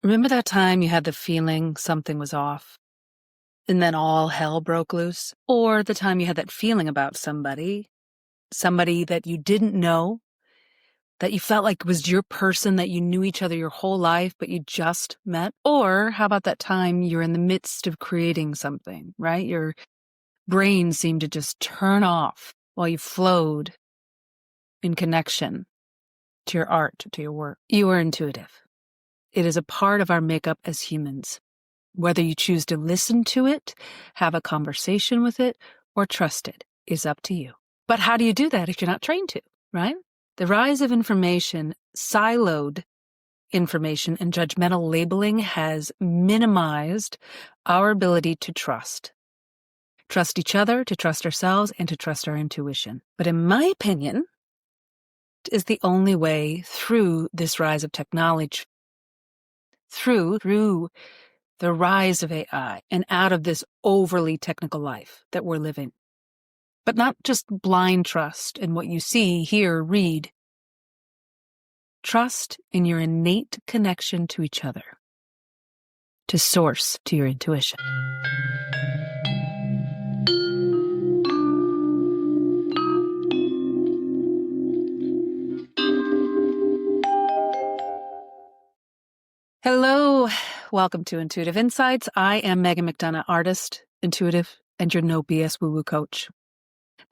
Remember that time you had the feeling something was off and then all hell broke loose? Or the time you had that feeling about somebody that you didn't know, that you felt like was your person, that you knew each other your whole life, but you just met? Or how about that time you're in the midst of creating something, right? Your brain seemed to just turn off while you flowed in connection to your art, to your work. You are intuitive. It is a part of our makeup as humans. Whether you choose to listen to it, have a conversation with it, or trust it is up to you. But how do you do that if you're not trained to, right? The rise of information, siloed information, and judgmental labeling has minimized our ability to trust. Trust each other, to trust ourselves, and to trust our intuition. But in my opinion, it is the only way through this rise of technology, through the rise of AI and out of this overly technical life that we're living. But not just blind trust in what you see, hear, read. Trust in your innate connection to each other, to source, to your intuition. Hello, welcome to Intuitive Insights. I am Megan McDonough, artist, intuitive, and your no BS woo-woo coach.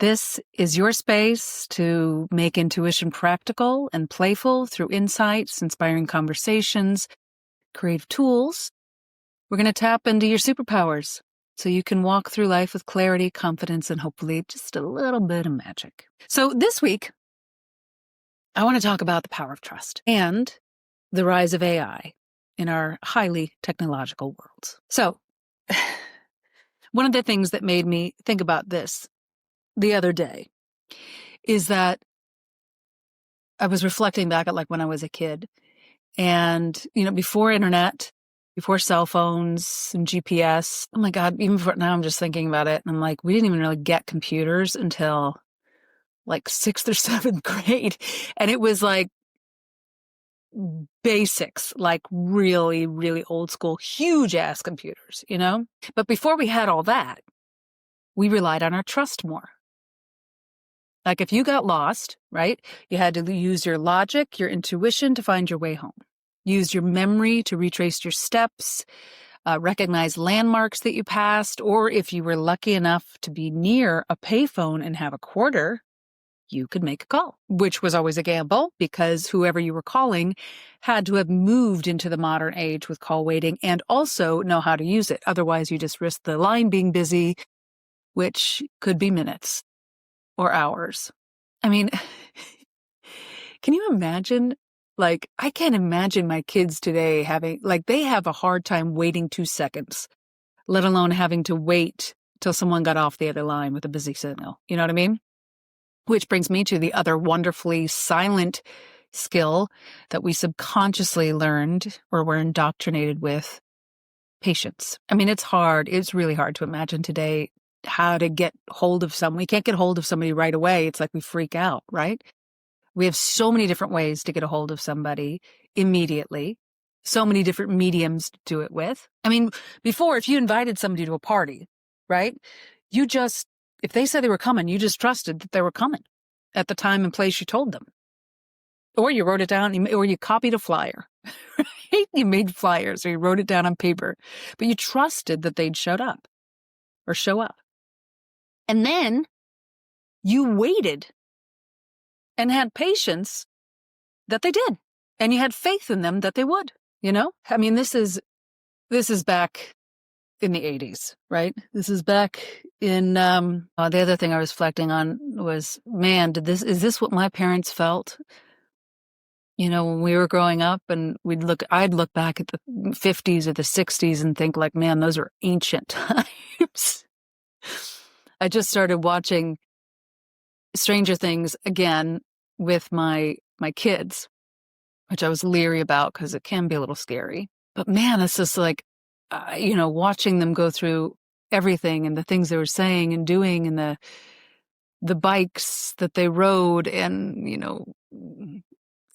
This is your space to make intuition practical and playful through insights, inspiring conversations, creative tools. We're going to tap into your superpowers so you can walk through life with clarity, confidence, and hopefully just a little bit of magic. So this week, I want to talk about the power of trust and the rise of AI in our highly technological worlds. So one of the things that made me think about this the other day is that I was reflecting back at like when I was a kid and, before internet, before cell phones and GPS. Oh my God, even before now I'm just thinking about it. And I'm like, we didn't even really get computers until like 6th or 7th grade. And it was like basics, like really, really old school, huge ass computers, But before we had all that, we relied on our trust more. Like if you got lost, right, you had to use your logic, your intuition to find your way home. Use your memory to retrace your steps, recognize landmarks that you passed, or if you were lucky enough to be near a payphone and have a quarter, you could make a call, which was always a gamble because whoever you were calling had to have moved into the modern age with call waiting and also know how to use it. Otherwise, you just risk the line being busy, which could be minutes or hours. I mean, can you imagine? Like, I can't imagine my kids today they have a hard time waiting 2 seconds, let alone having to wait till someone got off the other line with a busy signal. You know what I mean? Which brings me to the other wonderfully silent skill that we subconsciously learned or were indoctrinated with, patience. I mean, it's hard. It's really hard to imagine today how to get hold of someone. We can't get hold of somebody right away. It's like we freak out, right? We have so many different ways to get a hold of somebody immediately, so many different mediums to do it with. I mean, before, if you invited somebody to a party, right, if they said they were coming, you just trusted that they were coming at the time and place you told them. Or you wrote it down, or you copied a flyer, right? You made flyers, or you wrote it down on paper, but you trusted that they'd show up. And then you waited and had patience that they did. And you had faith in them that they would, I mean, this is back in the 80s, right? This is back in, the other thing I was reflecting on was, man, is this what my parents felt? When we were growing up and I'd look back at the 50s or the 60s and think like, man, those are ancient times. I just started watching Stranger Things again with my kids, which I was leery about because it can be a little scary. But man, it's just like, watching them go through everything and the things they were saying and doing and the bikes that they rode and,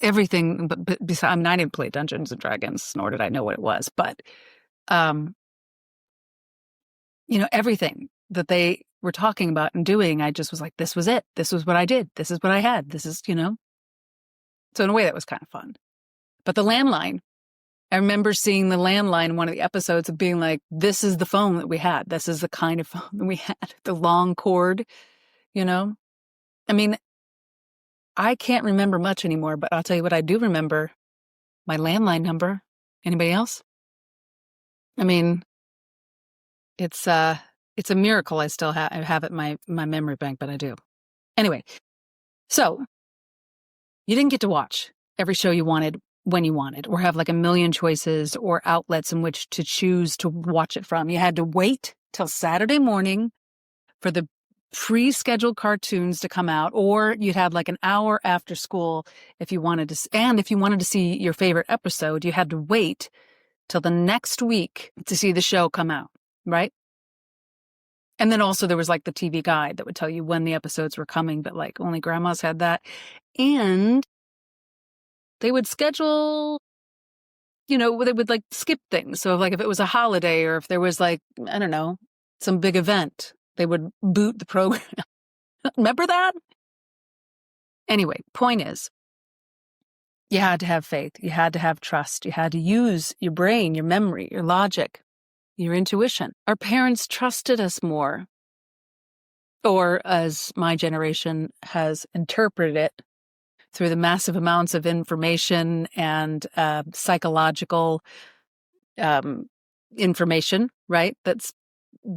everything, but besides, I mean, I didn't play Dungeons and Dragons, nor did I know what it was, but, everything that they were talking about and doing, I just was like, this was it. This was what I did. This is what I had. This is. So in a way that was kind of fun. But the landline, I remember seeing the landline in one of the episodes of being like, this is the phone that we had. This is the kind of phone that we had. The long cord, I mean, I can't remember much anymore, but I'll tell you what I do remember, my landline number. Anybody else? I mean, it's a miracle I still have it in my memory bank, but I do. Anyway, so you didn't get to watch every show you wanted when you wanted, or have like a million choices or outlets in which to choose to watch it from. You had to wait till Saturday morning for the pre-scheduled cartoons to come out, or you'd have like an hour after school if you wanted to. And if you wanted to see your favorite episode, you had to wait till the next week to see the show come out, right? And then also there was like the TV guide that would tell you when the episodes were coming, but like only grandmas had that. And they would schedule, they would like skip things. So like if it was a holiday or if there was like, I don't know, some big event, they would boot the program. Remember that? Anyway, point is, you had to have faith. You had to have trust. You had to use your brain, your memory, your logic, your intuition. Our parents trusted us more. Or as my generation has interpreted it, through the massive amounts of information and psychological information, right, that's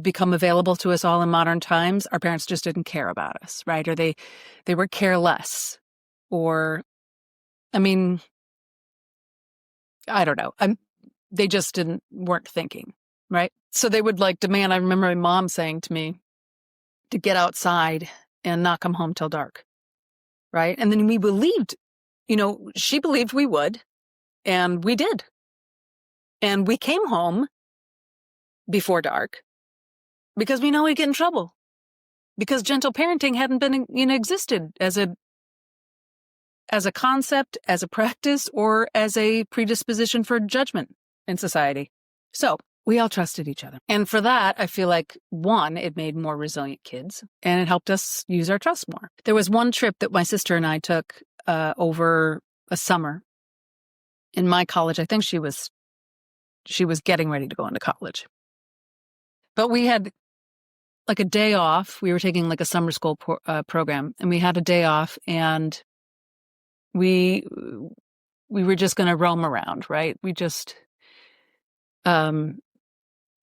become available to us all in modern times, our parents just didn't care about us, right? Or they were careless. Or, I mean, I don't know. They just weren't thinking, right? So they would like demand, I remember my mom saying to me to get outside and not come home till dark. Right. And then we believed, she believed we would, and we did. And we came home before dark because we know we'd get in trouble, because gentle parenting hadn't been, existed as a concept, as a practice, or as a predisposition for judgment in society. So we all trusted each other. And for that, I feel like, one, it made more resilient kids, and it helped us use our trust more. There was one trip that my sister and I took over a summer in my college. I think she was getting ready to go into college. But we had like a day off. We were taking like a summer school program, and we had a day off, and we were just going to roam around, right? We just...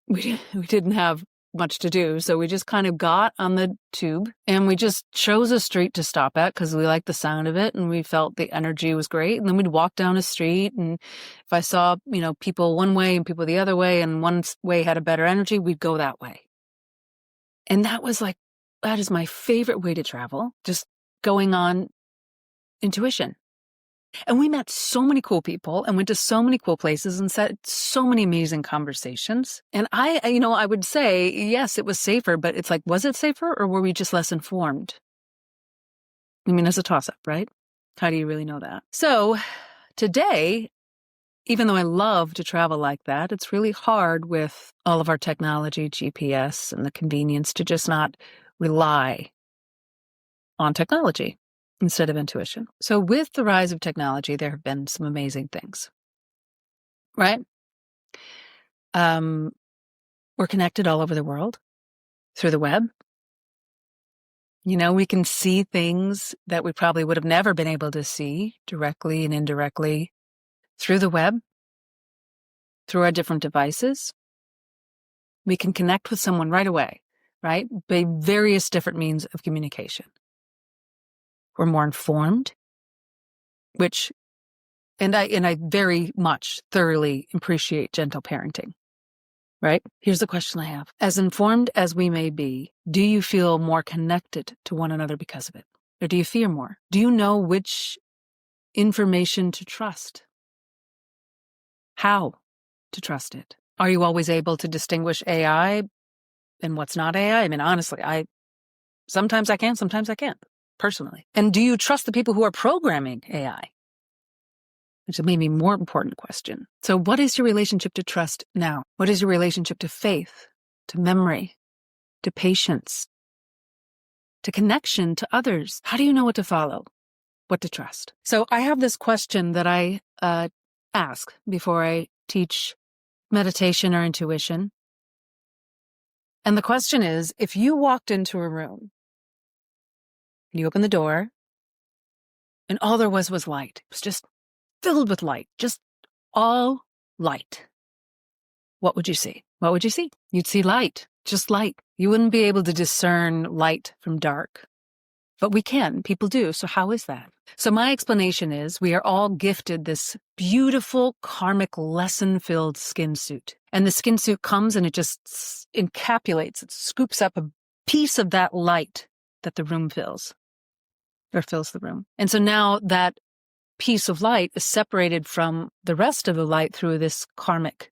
we didn't have much to do, so we just kind of got on the tube and we just chose a street to stop at because we liked the sound of it and we felt the energy was great. And then we'd walk down a street, and if I saw, people one way and people the other way, and one way had a better energy, we'd go that way. And that is my favorite way to travel, just going on intuition. And we met so many cool people and went to so many cool places and had so many amazing conversations. And I would say, yes, it was safer, but it's like, was it safer, or were we just less informed? I mean, it's a toss-up, right? How do you really know that? So today, even though I love to travel like that, it's really hard with all of our technology, GPS, and the convenience to just not rely on technology instead of intuition. So with the rise of technology, there have been some amazing things, right? We're connected all over the world through the web. We can see things that we probably would have never been able to see directly and indirectly through the web, through our different devices. We can connect with someone right away, right? By various different means of communication. We're more informed, and I very much thoroughly appreciate gentle parenting, right? Here's the question I have. As informed as we may be, do you feel more connected to one another because of it? Or do you fear more? Do you know which information to trust? How to trust it? Are you always able to distinguish AI and what's not AI? I mean, honestly, sometimes I can, sometimes I can't. Personally. And do you trust the people who are programming AI? which is maybe a more important question. So what is your relationship to trust now? What is your relationship to faith, to memory, to patience, to connection to others? How do you know what to follow, what to trust? So I have this question that I ask before I teach meditation or intuition. And the question is, if you walked into a room and you opened the door and all there was light, it was just filled with light, just all light, what would you see? What would you see? You'd see light, just light. You wouldn't be able to discern light from dark. But we can, people do. So how is that? So my explanation is we are all gifted this beautiful karmic lesson-filled skin suit. And the skin suit comes and it just encapsulates, it scoops up a piece of that light that the room fills, or fills the room. And so now that piece of light is separated from the rest of the light through this karmic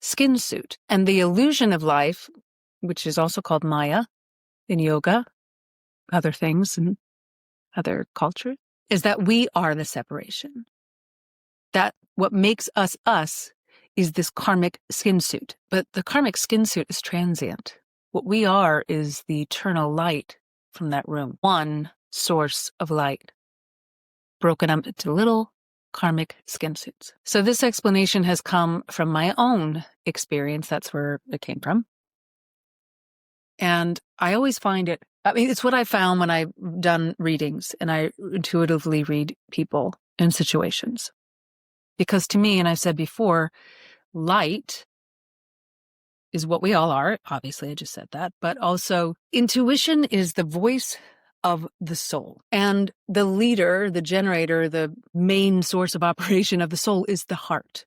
skin suit. And the illusion of life, which is also called Maya in yoga, other things and other culture, is that we are the separation. That what makes us us is this karmic skin suit. But the karmic skin suit is transient. What we are is the eternal light from that room. One source of light, broken up into little karmic skin suits. So this explanation has come from my own experience. That's where it came from. And I always find it, it's what I found when I've done readings and I intuitively read people in situations. Because to me, and I've said before, light is what we all are. Obviously, I just said that. But also, intuition is the voice of the soul. And the leader, the generator, the main source of operation of the soul is the heart.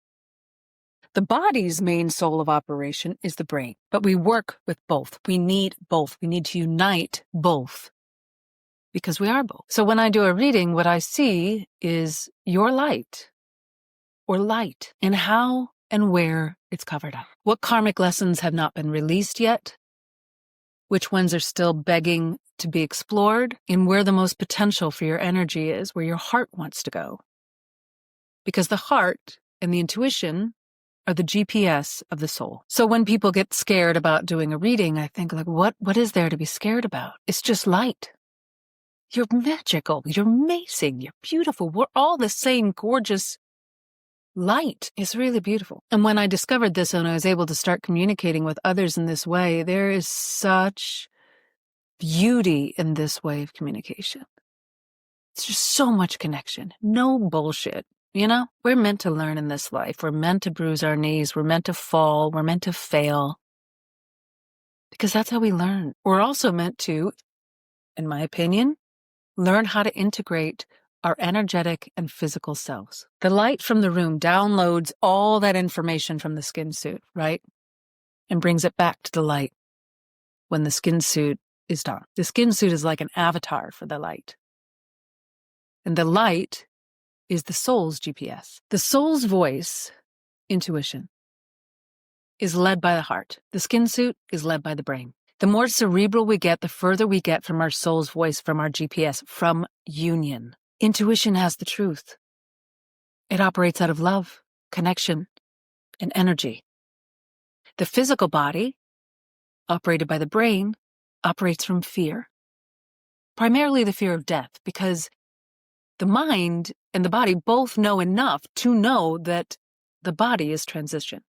The body's main soul of operation is the brain, but we work with both. We need both. We need to unite both because we are both. So when I do a reading, what I see is your light or light and how and where it's covered up. What karmic lessons have not been released yet? Which ones are still begging to be explored? And where the most potential for your energy is, where your heart wants to go. Because the heart and the intuition are the GPS of the soul. So when people get scared about doing a reading, I think, like, what is there to be scared about? It's just light. You're magical. You're amazing. You're beautiful. We're all the same gorgeous light. It's really beautiful. And when I discovered this and I was able to start communicating with others in this way, there is such beauty in this way of communication. It's just so much connection. No bullshit. You know, we're meant to learn in this life. We're meant to bruise our knees. We're meant to fall. We're meant to fail. Because that's how we learn. We're also meant to, in my opinion, learn how to integrate our energetic and physical selves. The light from the room downloads all that information from the skin suit, right? And brings it back to the light when the skin suit is done. The skin suit is like an avatar for the light. And the light is the soul's GPS. The soul's voice, intuition, is led by the heart. The skin suit is led by the brain. The more cerebral we get, the further we get from our soul's voice, from our GPS, from union. Intuition has the truth. It operates out of love, connection, and energy. The physical body, operated by the brain, operates from fear. Primarily the fear of death, because the mind and the body both know enough to know that the body is transient.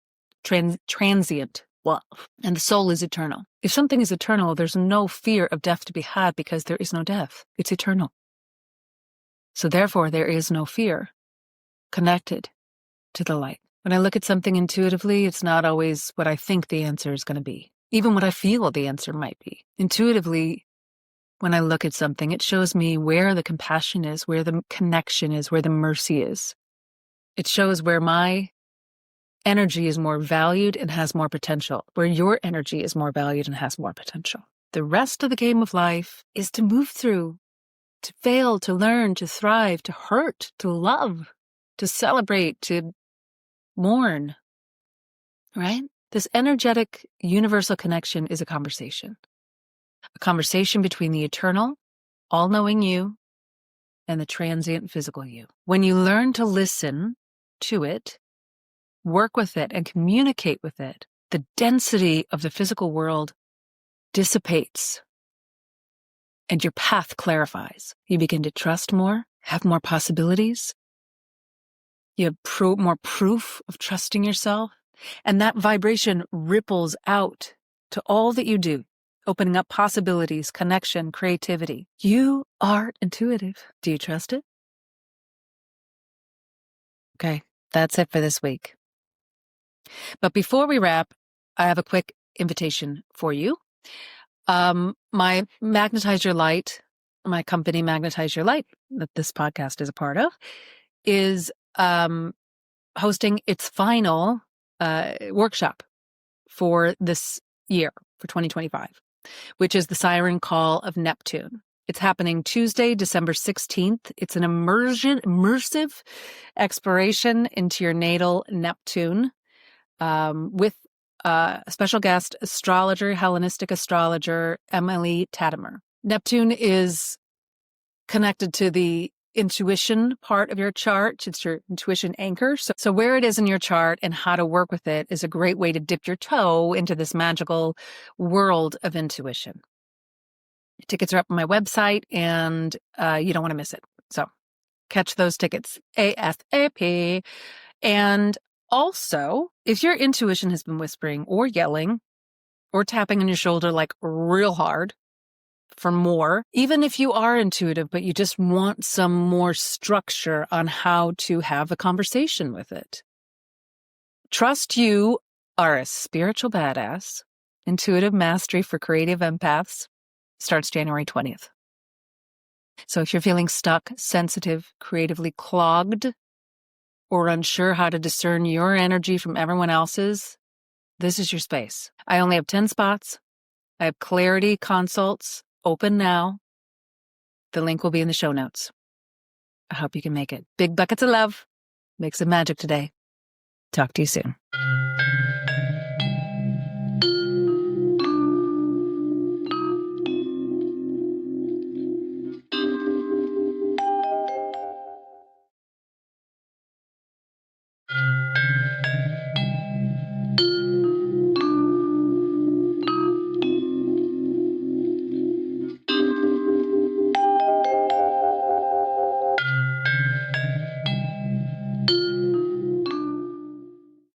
Well, and the soul is eternal. If something is eternal, there's no fear of death to be had because there is no death. It's eternal. So therefore, there is no fear connected to the light. When I look at something intuitively, it's not always what I think the answer is going to be. Even what I feel the answer might be. Intuitively, when I look at something, it shows me where the compassion is, where the connection is, where the mercy is. It shows where my energy is more valued and has more potential, where your energy is more valued and has more potential. The rest of the game of life is to move through, to fail, to learn, to thrive, to hurt, to love, to celebrate, to mourn, right? This energetic universal connection is a conversation between the eternal, all-knowing you and the transient physical you. When you learn to listen to it, work with it, and communicate with it, the density of the physical world dissipates and your path clarifies. You begin to trust more, have more possibilities. You have more proof of trusting yourself. And that vibration ripples out to all that you do, opening up possibilities, connection, creativity. You are intuitive. Do you trust it? Okay, that's it for this week. But before we wrap, I have a quick invitation for you. My Magnetize Your Light, my company Magnetize Your Light, that this podcast is a part of, is hosting its final workshop for this year, for 2025, which is the Siren Call of Neptune. It's happening Tuesday, December 16th. It's an immersive exploration into your natal Neptune with a special guest astrologer, Hellenistic astrologer, Emily Tadimer. Neptune is connected to the intuition part of your chart. It's your intuition anchor. So where it is in your chart and how to work with it is a great way to dip your toe into this magical world of intuition. Tickets are up on my website, and you don't want to miss it. So catch those tickets ASAP. And also, if your intuition has been whispering or yelling or tapping on your shoulder like real hard for more, even if you are intuitive, but you just want some more structure on how to have a conversation with it, Trust You Are a Spiritual Badass, Intuitive Mastery for Creative Empaths starts January 20th. So if you're feeling stuck, sensitive, creatively clogged, or unsure how to discern your energy from everyone else's, this is your space. I only have 10 spots. I have clarity consults open now. The link will be in the show notes. I hope you can make it. Big buckets of love. Make some magic today. Talk to you soon.